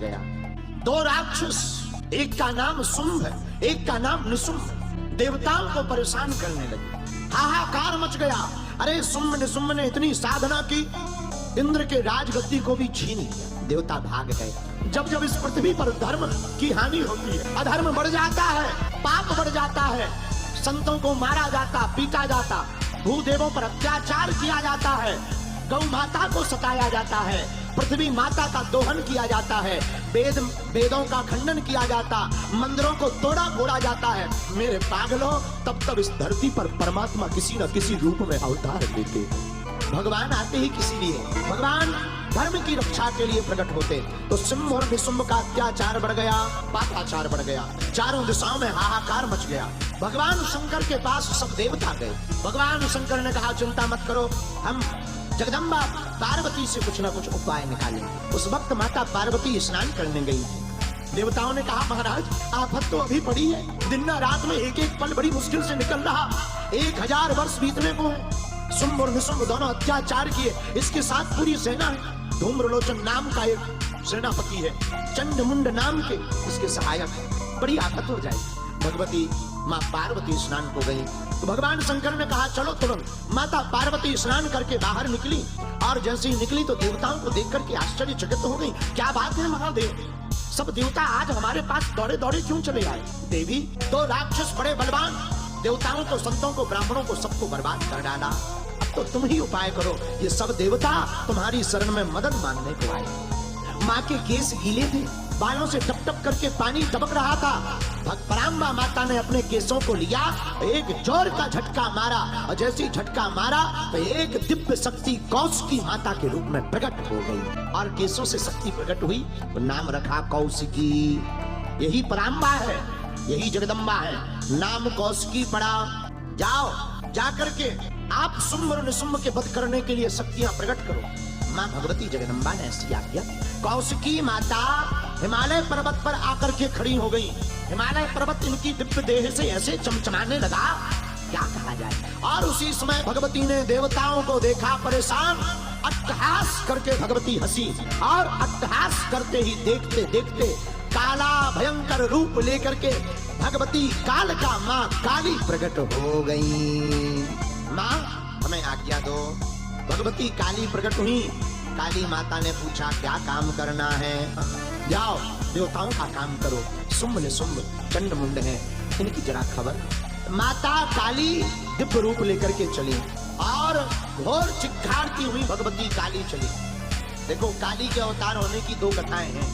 गया। दो राक्षस, एक का नाम शुंभ, एक का नाम निशुंभ, देवताओं को परेशान करने लगे। हाहाकार मच गया। अरे शुंभ निशुंभ ने इतनी साधना की, इंद्र के राजगद्दी को भी छीन लिया। देवता भाग गए। जब जब इस पृथ्वी पर धर्म की हानि होती है, अधर्म बढ़ जाता है, पाप बढ़ जाता है, संतों को मारा जाता, पीटा जाता, भूदेवों पर अत्याचार किया जाता है, गौ माता को सताया जाता है, पृथ्वी माता का दोहन किया जाता है, वेदों का खंडन किया जाता, मंदिरों को तोड़ा फोड़ा जाता है, मेरे पागलों, तब इस धरती पर परमात्मा किसी न किसी रूप में अवतार लेते। भगवान आते ही किसी लिए, भगवान धर्म की रक्षा के लिए प्रकट होते। तो शुंभ और निशुंभ का अत्याचार बढ़ गया, पापाचार बढ़ गया, चारों दिशाओं में हाहाकार मच गया। भगवान शंकर के पास सब देवता गए। भगवान शंकर ने कहा चिंता मत करो, हम जगदम्बा पार्वती से कुछ न कुछ उपाय निकालेंगे। उस वक्त माता पार्वती स्नान करने गई थी। देवताओं ने कहा महाराज आफत तो अभी पड़ी है, दिन रात में एक एक पल बड़ी मुश्किल से निकल रहा, 1000 वर्ष बीतने को है। शुंभ और निशुंभ दोनों अत्याचार किए, इसके साथ पूरी सेना है। धूम्रलोचन नाम का एक सेनापति है, चंडमुंड नाम के इसके सहायक, बड़ी आफत हो जाएगी। भगवती माँ पार्वती स्नान को गई तो भगवान शंकर ने कहा चलो तुरंत। माता पार्वती स्नान करके बाहर निकली और जैसे ही निकली तो देवताओं को देख करके आश्चर्यचकित हो गई। क्या बात है महादेव, सब देवता आज हमारे पास दौड़े दौड़े क्यों चले आए? देवी, दो राक्षस बड़े बलवान, देवताओं को, संतों को, ब्राह्मणों को, सबको बर्बाद कर डाला। अब तो तुम ही उपाय करो। ये सब देवता तुम्हारी शरण में मदद मांगने को आए। माँ के केस गीले थे, बालों से टप टप करके पानी टपक रहा था। भगपराम्बा माता ने अपने केसों को लिया, एक जोर का झटका मारा और जैसे ही झटका मारा तो एक दिव्य शक्ति कौशिकी माता के रूप में प्रकट हो गई और केसों से शक्ति प्रकट हुई तो नाम रखा कौशिकी। यही पराम्बा है, यही जगदम्बा है, नाम कौशिकी पड़ा। जाओ, जाकर के आप शुंभ और निशुंभ के वध करने के लिए शक्तियां प्रकट करो। माँ भगवती जगदम्बा ने ऐसी आज्ञा। कौशिकी माता हिमालय पर्वत पर आकर के खड़ी हो गई। हिमालय पर्वत इनकी दिव्य देह से ऐसे चमचमाने लगा, क्या कहा जाए। और उसी समय भगवती ने देवताओं को देखा परेशान, अट्टहास करके भगवती हंसी और अट्टहास करते ही देखते देखते काला भयंकर रूप लेकर के भगवती काल का माँ काली प्रकट हो गई। माँ हमें आज्ञा दो। भगवती काली प्रकट हुई। काली माता ने पूछा क्या काम करना है? जाओ देवताओं का काम करो। शुंभ निशुंभ चंडमुंड है, इनकी जरा खबर। माता काली दिव्य रूप लेकर के चली और घोर चिक्खाड़ती हुई भगवती काली चली। देखो काली के अवतार होने की दो कथाएं हैं।